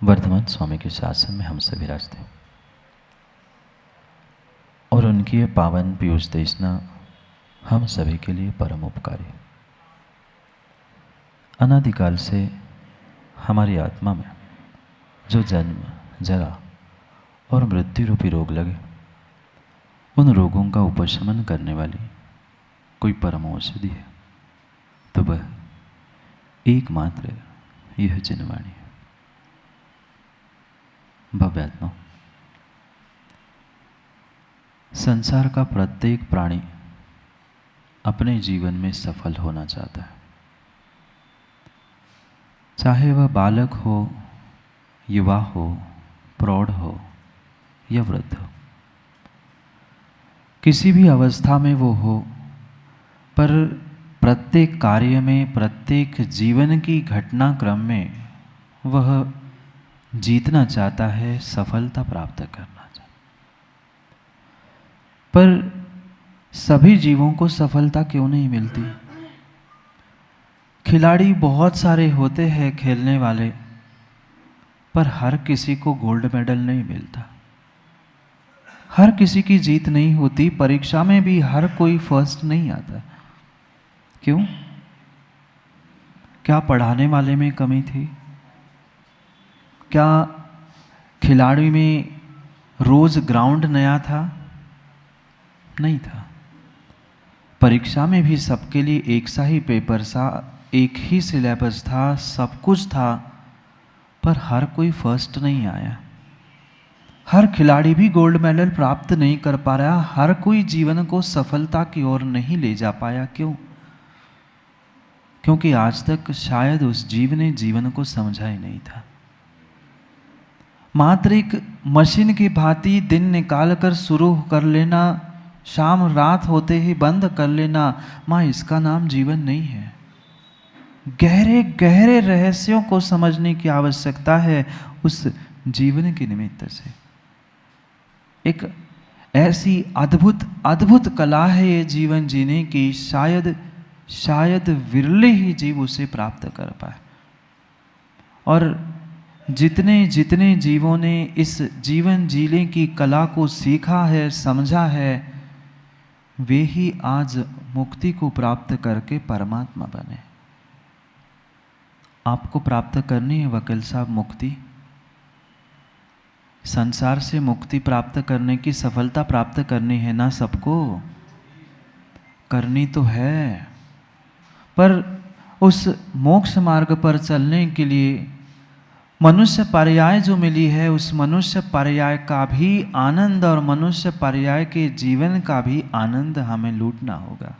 वर्धमान स्वामी के शासन में हम सभी विराजते और उनकी ये पावन पीयूष देशना हम सभी के लिए परम उपकारी। अनादिकाल से हमारी आत्मा में जो जन्म, जरा और मृत्यु रूपी रोग लगे, उन रोगों का उपशमन करने वाली कोई परम औषधि है तो वह एकमात्र यह जिनवाणी है। भव्यात्मा, संसार का प्रत्येक प्राणी अपने जीवन में सफल होना चाहता है, चाहे वह बालक हो, युवा हो, प्रौढ़ हो या वृद्ध हो। किसी भी अवस्था में वो हो, पर प्रत्येक कार्य में, प्रत्येक जीवन की घटनाक्रम में वह जीतना चाहता है, सफलता प्राप्त करना चाहता है। पर सभी जीवों को सफलता क्यों नहीं मिलती? खिलाड़ी बहुत सारे होते हैं खेलने वाले, पर हर किसी को गोल्ड मेडल नहीं मिलता, हर किसी की जीत नहीं होती। परीक्षा में भी हर कोई फर्स्ट नहीं आता। क्यों? क्या पढ़ाने वाले में कमी थी? क्या खिलाड़ी में रोज ग्राउंड नया था? नहीं था। परीक्षा में भी सबके लिए एक सा ही पेपर था, एक ही सिलेबस था, सब कुछ था, पर हर कोई फर्स्ट नहीं आया। हर खिलाड़ी भी गोल्ड मेडल प्राप्त नहीं कर पा रहा, हर कोई जीवन को सफलता की ओर नहीं ले जा पाया। क्यों? क्योंकि आज तक शायद उस जीव ने जीवन को समझा ही नहीं था। मात्र एक मशीन की भांति दिन निकाल कर शुरू कर लेना, शाम रात होते ही बंद कर लेना, माँ इसका नाम जीवन नहीं है। गहरे गहरे रहस्यों को समझने की आवश्यकता है उस जीवन के निमित्त से। एक ऐसी अद्भुत अद्भुत कला है ये जीवन जीने की, शायद विरले ही जीव उसे प्राप्त कर पाए। और जितने जितने जीवों ने इस जीवन जीने की कला को सीखा है, समझा है, वे ही आज मुक्ति को प्राप्त करके परमात्मा बने। आपको प्राप्त करनी है वकील साहब मुक्ति। संसार से मुक्ति प्राप्त करने की, सफलता प्राप्त करनी है ना सबको? करनी तो है, पर उस मोक्ष मार्ग पर चलने के लिए मनुष्य पर्याय जो मिली है, उस मनुष्य पर्याय का भी आनंद और मनुष्य पर्याय के जीवन का भी आनंद हमें लूटना होगा।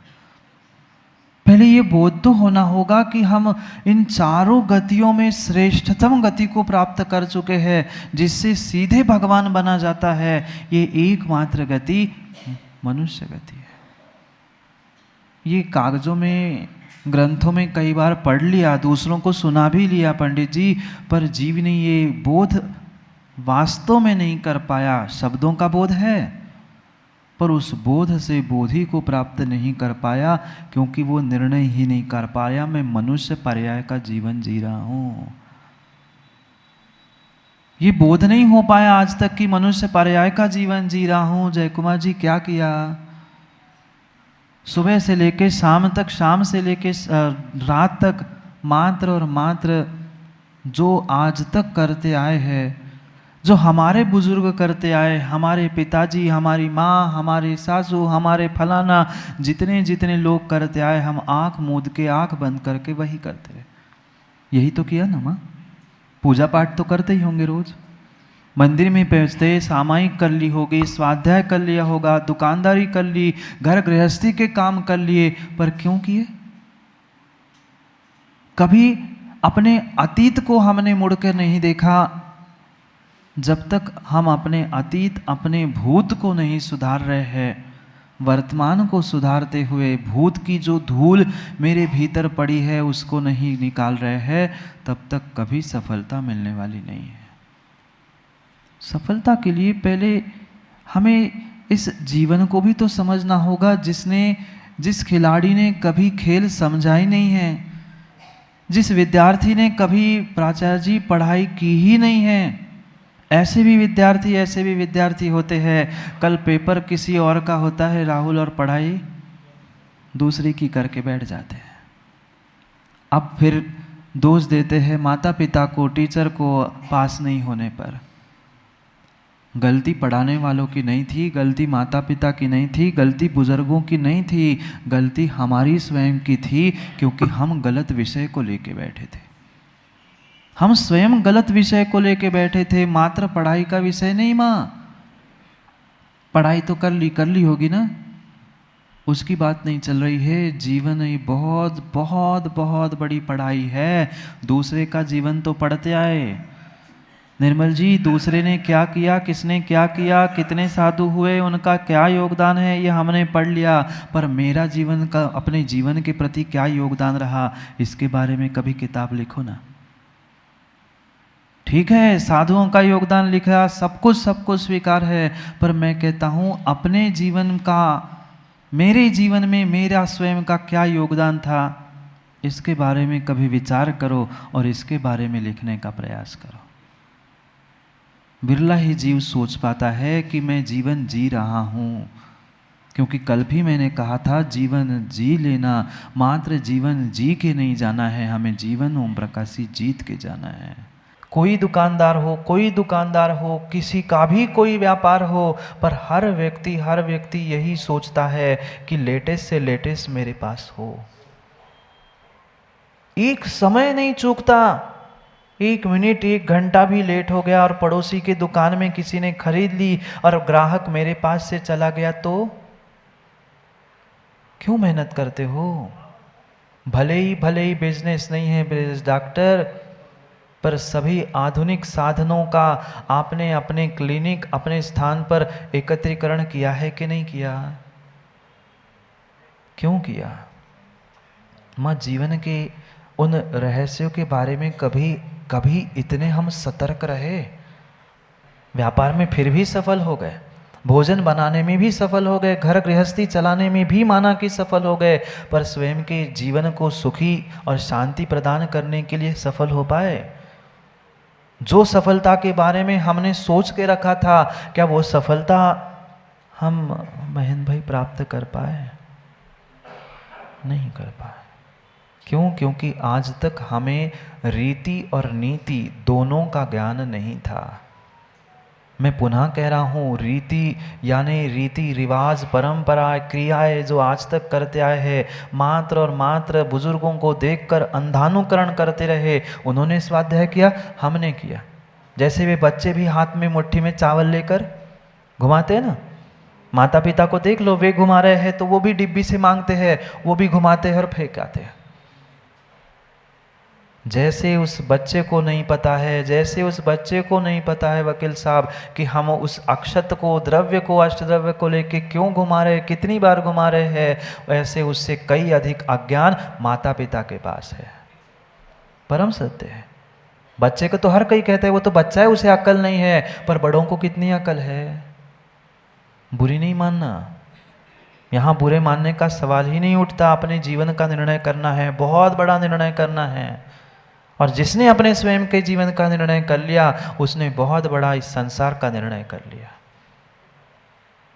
पहले ये बोध तो होना होगा कि हम इन चारों गतियों में श्रेष्ठतम गति को प्राप्त कर चुके हैं, जिससे सीधे भगवान बना जाता है। ये एकमात्र गति मनुष्य गति है। ये कागजों में, ग्रंथों में कई बार पढ़ लिया, दूसरों को सुना भी लिया पंडित जी, पर जीव ने ये बोध वास्तव में नहीं कर पाया। शब्दों का बोध है, पर उस बोध से बोधि को प्राप्त नहीं कर पाया, क्योंकि वो निर्णय ही नहीं कर पाया मैं मनुष्य पर्याय का जीवन जी रहा हूं। ये बोध नहीं हो पाया आज तक कि मनुष्य पर्याय का जीवन जी रहा हूं। जय कुमार जी क्या किया? सुबह से लेके शाम तक, शाम से लेके रात तक मात्र और मात्र जो आज तक करते आए हैं, जो हमारे बुजुर्ग करते आए, हमारे पिताजी, हमारी माँ, हमारे सासू, हमारे फलाना, जितने जितने लोग करते आए, हम आंख मूंद के, आंख बंद करके वही करते रहे। यही तो किया ना माँ? पूजा पाठ तो करते ही होंगे रोज, मंदिर में पहुँचते सामायिक कर ली होगी, स्वाध्याय कर लिया होगा, दुकानदारी कर ली, घर गृहस्थी के काम कर लिए, पर क्यों किए? कभी अपने अतीत को हमने मुड़ कर नहीं देखा। जब तक हम अपने अतीत, अपने भूत को नहीं सुधार रहे हैं, वर्तमान को सुधारते हुए भूत की जो धूल मेरे भीतर पड़ी है उसको नहीं निकाल रहे हैं, तब तक कभी सफलता मिलने वाली नहीं है। सफलता के लिए पहले हमें इस जीवन को भी तो समझना होगा, जिस खिलाड़ी ने कभी खेल समझा ही नहीं है, जिस विद्यार्थी ने कभी प्राचार्य जी पढ़ाई की ही नहीं है, ऐसे भी विद्यार्थी होते हैं। कल पेपर किसी और का होता है राहुल, और पढ़ाई दूसरी की करके बैठ जाते हैं। अब फिर दोष देते हैं माता पिता को, टीचर को पास नहीं होने पर। गलती पढ़ाने वालों की नहीं थी, गलती माता पिता की नहीं थी, गलती बुजुर्गों की नहीं थी, गलती हमारी स्वयं की थी, क्योंकि हम गलत विषय को लेके बैठे थे। हम स्वयं गलत विषय को लेके बैठे थे, मात्र पढ़ाई का विषय नहीं। माँ पढ़ाई तो कर ली होगी ना, उसकी बात नहीं चल रही है। जीवन ही बहुत बहुत बहुत बड़ी पढ़ाई है। दूसरे का जीवन तो पढ़ते आए। निर्मल जी, दूसरे ने क्या किया, किसने क्या किया, कितने साधु हुए, उनका क्या योगदान है, ये हमने पढ़ लिया, पर मेरा जीवन का, अपने जीवन के प्रति क्या योगदान रहा, इसके बारे में कभी किताब लिखो ना। ठीक है, साधुओं का योगदान लिखा, सब कुछ स्वीकार है, पर मैं कहता हूं अपने जीवन का, मेरे जीवन में मेरा स्वयं का क्या योगदान था, इसके बारे में कभी विचार करो और इसके बारे में लिखने का प्रयास करो। बिरला ही जीव सोच पाता है कि मैं जीवन जी रहा हूँ, क्योंकि कल भी मैंने कहा था जीवन जी लेना, मात्र जीवन जी के नहीं जाना है, हमें जीवन ओम प्रकाशी जीत के जाना है। कोई दुकानदार हो, किसी का भी कोई व्यापार हो, पर हर व्यक्ति यही सोचता है कि लेटेस्ट से लेटेस्ट मेरे पास हो। एक समय नहीं चूकता, 1 मिनट 1 घंटा भी लेट हो गया और पड़ोसी की दुकान में किसी ने खरीद ली और ग्राहक मेरे पास से चला गया, तो क्यों मेहनत करते हो? भले ही बिजनेस नहीं है ब्रिज डॉक्टर, पर सभी आधुनिक साधनों का आपने अपने क्लिनिक, अपने स्थान पर एकत्रीकरण किया है कि नहीं किया? क्यों किया? मां जीवन के उन रहस्यों के बारे में कभी इतने हम सतर्क रहे? व्यापार में फिर भी सफल हो गए, भोजन बनाने में भी सफल हो गए, घर गृहस्थी चलाने में भी माना कि सफल हो गए, पर स्वयं के जीवन को सुखी और शांति प्रदान करने के लिए सफल हो पाए? जो सफलता के बारे में हमने सोच के रखा था, क्या वो सफलता हम महेंद्र भाई प्राप्त कर पाए? नहीं कर पाए। क्यों? क्योंकि आज तक हमें रीति और नीति दोनों का ज्ञान नहीं था। मैं पुनः कह रहा हूँ, रीति यानी रीति रिवाज, परंपरा, क्रियाएं जो आज तक करते आए हैं, मात्र और मात्र बुजुर्गों को देखकर अंधानुकरण करते रहे। उन्होंने स्वाध्याय किया, हमने किया। जैसे वे बच्चे भी हाथ में मुट्ठी में चावल लेकर घुमाते हैं ना, माता पिता को देख लो, वे घुमा रहे हैं तो वो भी डिब्बी से मांगते हैं, वो भी घुमाते हैं और फेंक आते हैं। जैसे उस बच्चे को नहीं पता है वकील साहब कि हम उस अक्षत को, द्रव्य को, अष्टद्रव्य को लेके क्यों घुमा रहे हैं, कितनी बार घुमा रहे हैं, वैसे उससे कई अधिक अज्ञान माता पिता के पास है। परम सत्य है। बच्चे को तो हर कोई कहता है वो तो बच्चा है, उसे अक्ल नहीं है, पर बड़ों को कितनी अक्ल है। बुरी नहीं मानना, यहाँ बुरे मानने का सवाल ही नहीं उठता। अपने जीवन का निर्णय करना है, बहुत बड़ा निर्णय करना है, और जिसने अपने स्वयं के जीवन का निर्णय कर लिया, उसने बहुत बड़ा इस संसार का निर्णय कर लिया।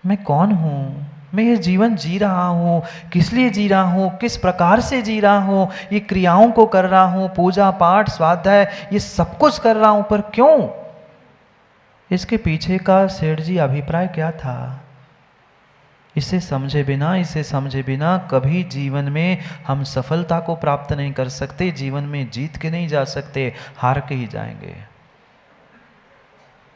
मैं कौन हूँ, मैं ये जीवन जी रहा हूँ, किस लिए जी रहा हूँ, किस प्रकार से जी रहा हूँ, ये क्रियाओं को कर रहा हूँ, पूजा पाठ स्वाध्याय ये सब कुछ कर रहा हूँ, पर क्यों? इसके पीछे का सेठ जी अभिप्राय क्या था? इसे समझे बिना कभी जीवन में हम सफलता को प्राप्त नहीं कर सकते, जीवन में जीत के नहीं जा सकते, हार के ही जाएंगे।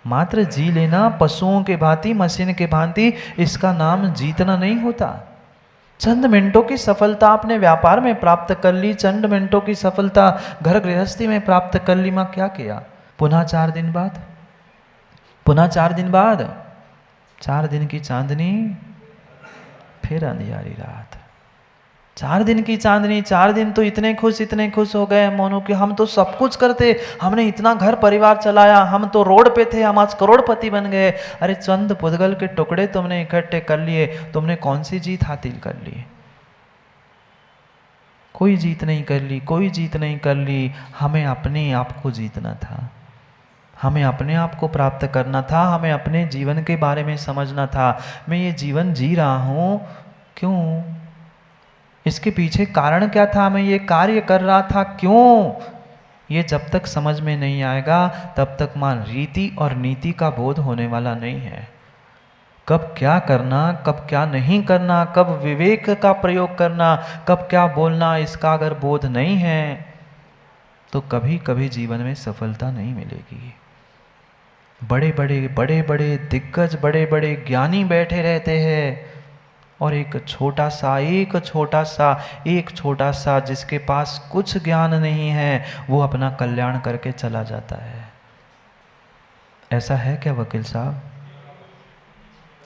मात्र जी लेना पशुओं के भांति, मशीन के भांति, इसका नाम जीतना नहीं होता। चंद मिनटों की सफलता आपने व्यापार में प्राप्त कर ली, चंद मिनटों की सफलता घर गृहस्थी में प्राप्त कर ली, मां क्या किया? पुनः 4 दिन बाद 4 दिन की चांदनी, फिर अंधियारी रात। 4 दिन की चांदनी, 4 दिन तो इतने खुश हो गए मोनू कि हम तो सब कुछ करते, हमने इतना घर परिवार चलाया, हम तो रोड पे थे, हम आज करोड़पति बन गए। अरे चंद पुद्गल के टुकड़े तुमने इकट्ठे कर लिए, तुमने कौन सी जीत हासिल कर ली? कोई जीत नहीं कर ली, कोई जीत नहीं कर ली। हमें अपने आप को जीतना था, हमें अपने आप को प्राप्त करना था, हमें अपने जीवन के बारे में समझना था। मैं ये जीवन जी रहा हूँ क्यों, इसके पीछे कारण क्या था, मैं ये कार्य कर रहा था क्यों। ये जब तक समझ में नहीं आएगा तब तक मान रीति और नीति का बोध होने वाला नहीं है। कब क्या करना, कब क्या नहीं करना, कब विवेक का प्रयोग करना, कब क्या बोलना, इसका अगर बोध नहीं है तो कभी कभी जीवन में सफलता नहीं मिलेगी। बड़े बड़े दिग्गज, बड़े बड़े ज्ञानी बैठे रहते हैं और एक छोटा सा जिसके पास कुछ ज्ञान नहीं है वो अपना कल्याण करके चला जाता है। ऐसा है क्या वकील साहब?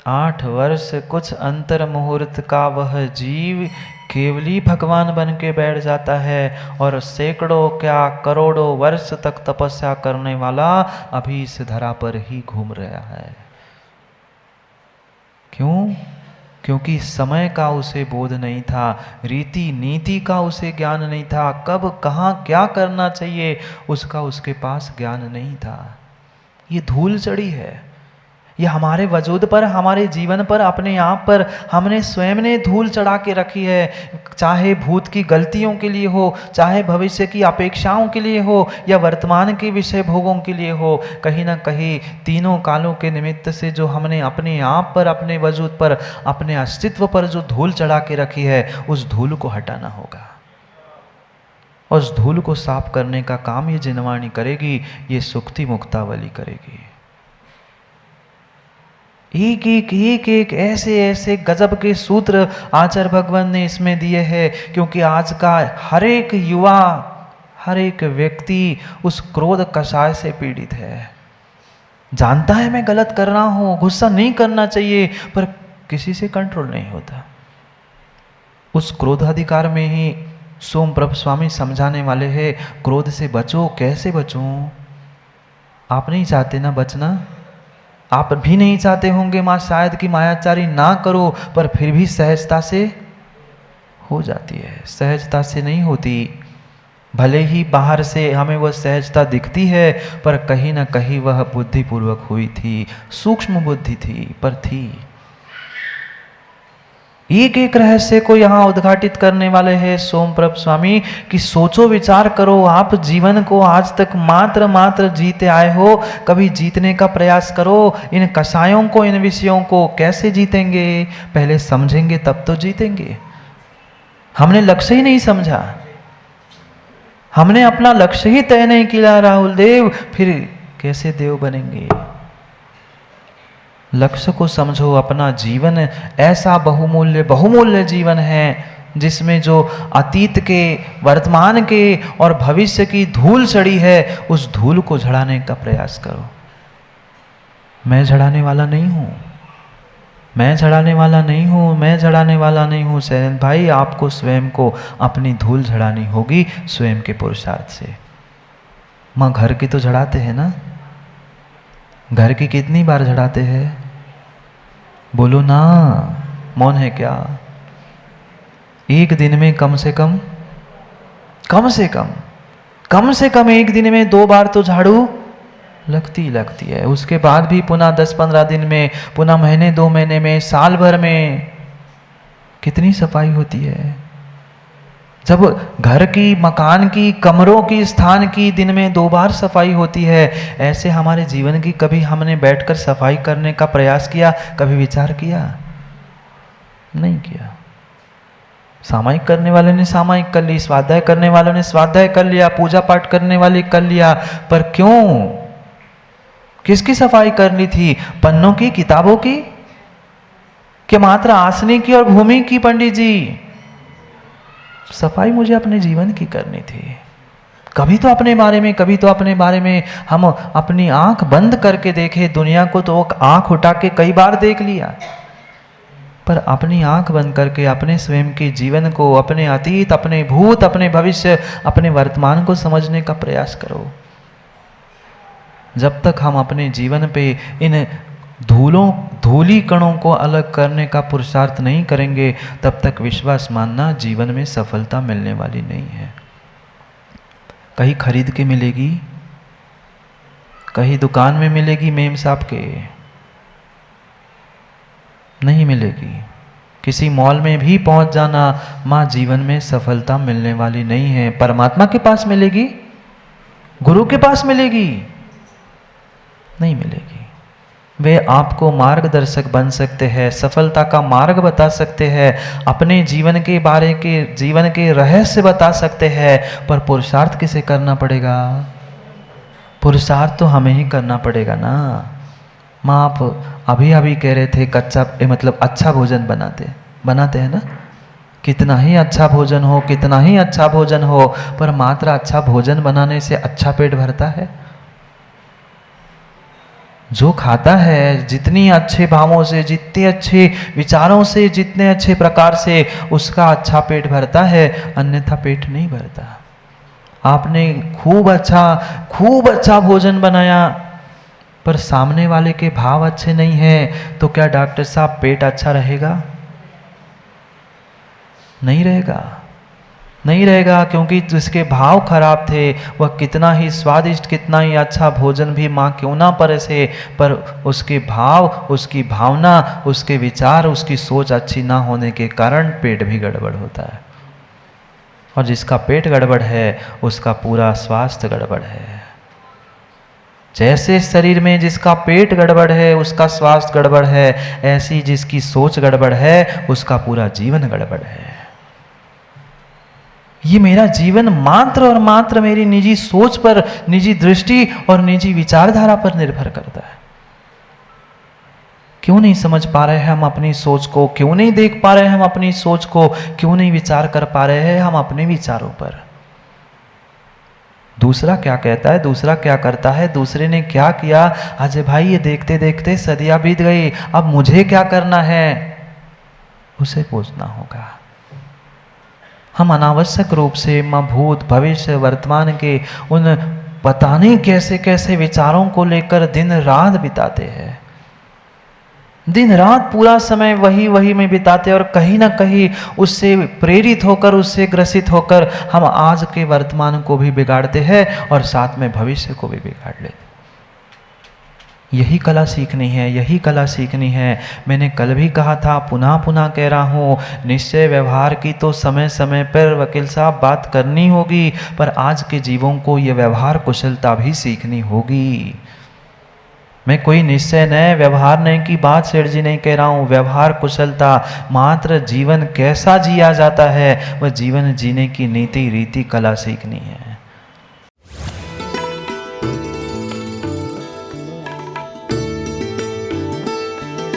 8 वर्ष कुछ अंतर मुहूर्त का वह जीव केवली भगवान बन के बैठ जाता है और सैकड़ों क्या करोड़ों वर्ष तक तपस्या करने वाला अभी इस धरा पर ही घूम रहा है। क्यों? क्योंकि समय का उसे बोध नहीं था, रीति नीति का उसे ज्ञान नहीं था, कब कहाँ क्या करना चाहिए उसका उसके पास ज्ञान नहीं था। ये धूल चढ़ी है, ये हमारे वजूद पर, हमारे जीवन पर, अपने आप पर हमने स्वयं ने धूल चढ़ा के रखी है। चाहे भूत की गलतियों के लिए हो, चाहे भविष्य की अपेक्षाओं के लिए हो, या वर्तमान के विषय भोगों के लिए हो, कहीं ना कहीं तीनों कालों के निमित्त से जो हमने अपने आप पर, अपने वजूद पर, अपने अस्तित्व पर जो धूल चढ़ा के रखी है उस धूल को हटाना होगा। और उस धूल को साफ करने का काम ये जिनवाणी करेगी, ये सुक्ति मुक्तावली करेगी। एक ऐसे गजब के सूत्र आचार्य भगवान ने इसमें दिए हैं, क्योंकि आज का हर एक युवा, हर एक व्यक्ति उस क्रोध कषाय से पीड़ित है। जानता है मैं गलत कर रहा हूं, गुस्सा नहीं करना चाहिए, पर किसी से कंट्रोल नहीं होता। उस क्रोधाधिकार में ही सोमप्रभ स्वामी समझाने वाले हैं, क्रोध से बचो। कैसे बचूं? आप नहीं चाहते ना बचना, आप भी नहीं चाहते होंगे माँ शायद कि मायाचारी ना करो, पर फिर भी सहजता से हो जाती है। सहजता से नहीं होती, भले ही बाहर से हमें वह सहजता दिखती है, पर कहीं ना कहीं वह बुद्धिपूर्वक हुई थी, सूक्ष्म बुद्धि थी, पर थी। एक रहस्य को यहाँ उद्घाटित करने वाले हैं सोमप्रभ स्वामी कि सोचो, विचार करो, आप जीवन को आज तक मात्र जीते आए हो, कभी जीतने का प्रयास करो। इन कषायों को, इन विषयों को कैसे जीतेंगे? पहले समझेंगे तब तो जीतेंगे। हमने लक्ष्य ही नहीं समझा, हमने अपना लक्ष्य ही तय नहीं किया राहुल देव, फिर कैसे देव बनेंगे? लक्ष्य को समझो। अपना जीवन ऐसा बहुमूल्य जीवन है जिसमें जो अतीत के, वर्तमान के और भविष्य की धूल चढ़ी है, उस धूल को झड़ाने का प्रयास करो। मैं झड़ाने वाला नहीं हूँ, मैं झड़ाने वाला नहीं हूँ, मैं झड़ाने वाला नहीं हूँ। शैलेंद्र भाई, आपको स्वयं को अपनी धूल झड़ानी होगी स्वयं के पुरुषार्थ से। माँ घर की तो झड़ाते हैं ना, घर की कितनी बार झड़ाते हैं? बोलो ना, मौन है क्या? एक दिन में कम से कम एक दिन में 2 बार तो झाड़ू लगती है। उसके बाद भी पुनः 10-15 दिन में, पुनः महीने 2 महीने में, साल भर में कितनी सफाई होती है। जब घर की, मकान की, कमरों की, स्थान की दिन में 2 बार सफाई होती है, ऐसे हमारे जीवन की कभी हमने बैठकर सफाई करने का प्रयास किया? कभी विचार किया? नहीं किया। सामायिक करने वाले ने सामायिक कर ली, स्वाध्याय करने वालों ने स्वाध्याय कर लिया, पूजा पाठ करने वाले कर लिया, पर क्यों? किसकी सफाई करनी थी? पन्नों की, किताबों की, कि मात्र आसनी की और भूमि की? पंडित जी, सफाई मुझे अपने जीवन की करनी थी। कभी तो अपने बारे में हम अपनी आंख बंद करके देखें। दुनिया को तो आंख उठा के कई बार देख लिया, पर अपनी आंख बंद करके अपने स्वयं के जीवन को, अपने अतीत, अपने भूत, अपने भविष्य, अपने वर्तमान को समझने का प्रयास करो। जब तक हम अपने जीवन पे इन धूली कणों को अलग करने का पुरुषार्थ नहीं करेंगे, तब तक विश्वास मानना जीवन में सफलता मिलने वाली नहीं है। कहीं खरीद के मिलेगी, कहीं दुकान में मिलेगी मेम साहब के, नहीं मिलेगी। किसी मॉल में भी पहुंच जाना, मां जीवन में सफलता मिलने वाली नहीं है। परमात्मा के पास मिलेगी, गुरु के पास मिलेगी, नहीं मिलेगी। वे आपको मार्गदर्शक बन सकते हैं, सफलता का मार्ग बता सकते हैं, अपने जीवन के रहस्य बता सकते हैं, पर पुरुषार्थ किसे करना पड़ेगा? पुरुषार्थ तो हमें ही करना पड़ेगा ना। माँ आप अभी कह रहे थे मतलब अच्छा भोजन बनाते हैं ना। कितना ही अच्छा भोजन हो, पर मात्र अच्छा भोजन बनाने से अच्छा पेट भरता है? जो खाता है जितनी अच्छे भावों से, जितने अच्छे विचारों से, जितने अच्छे प्रकार से, उसका अच्छा पेट भरता है, अन्यथा पेट नहीं भरता। आपने खूब अच्छा भोजन बनाया, पर सामने वाले के भाव अच्छे नहीं हैं, तो क्या डॉक्टर साहब पेट अच्छा रहेगा? नहीं रहेगा, क्योंकि जिसके भाव खराब थे, वह कितना ही स्वादिष्ट, कितना ही अच्छा भोजन भी माँ क्यों ना परसे, पर उसके भाव, उसकी भावना, उसके विचार, उसकी सोच अच्छी ना होने के कारण पेट भी गड़बड़ होता है। और जिसका पेट गड़बड़ है, उसका पूरा स्वास्थ्य गड़बड़ है। जैसे शरीर में जिसका पेट गड़बड़ है, उसका स्वास्थ्य गड़बड़ है, ऐसी जिसकी सोच गड़बड़ है, उसका पूरा जीवन गड़बड़ है। ये मेरा जीवन मात्र और मात्र मेरी निजी सोच पर, निजी दृष्टि और निजी विचारधारा पर निर्भर करता है। क्यों नहीं समझ पा रहे हैं हम अपनी सोच को? क्यों नहीं देख पा रहे हैं हम अपनी सोच को? क्यों नहीं विचार कर पा रहे हैं हम अपने विचारों पर? दूसरा क्या कहता है, दूसरा क्या करता है, दूसरे ने क्या किया, अजय भाई ये देखते देखते सदियां बीत गई, अब मुझे क्या करना है, उसे पूछना होगा। हम अनावश्यक रूप से भूत, भविष्य, वर्तमान के उन पता नहीं कैसे कैसे विचारों को लेकर दिन रात बिताते हैं। दिन रात पूरा समय वही में बिताते, और कहीं ना कहीं उससे प्रेरित होकर, उससे ग्रसित होकर हम आज के वर्तमान को भी बिगाड़ते हैं और साथ में भविष्य को भी बिगाड़ लेते। यही कला सीखनी है। मैंने कल भी कहा था, पुनः कह रहा हूँ, निश्चय व्यवहार की तो समय समय पर वकील साहब बात करनी होगी, पर आज के जीवों को ये व्यवहार कुशलता भी सीखनी होगी। मैं कोई निश्चय नए व्यवहार नए की बात सेठ जी नहीं कह रहा हूँ। व्यवहार कुशलता, मात्र जीवन कैसा जिया जाता है, वह जीवन जीने की नीति रीति कला सीखनी है।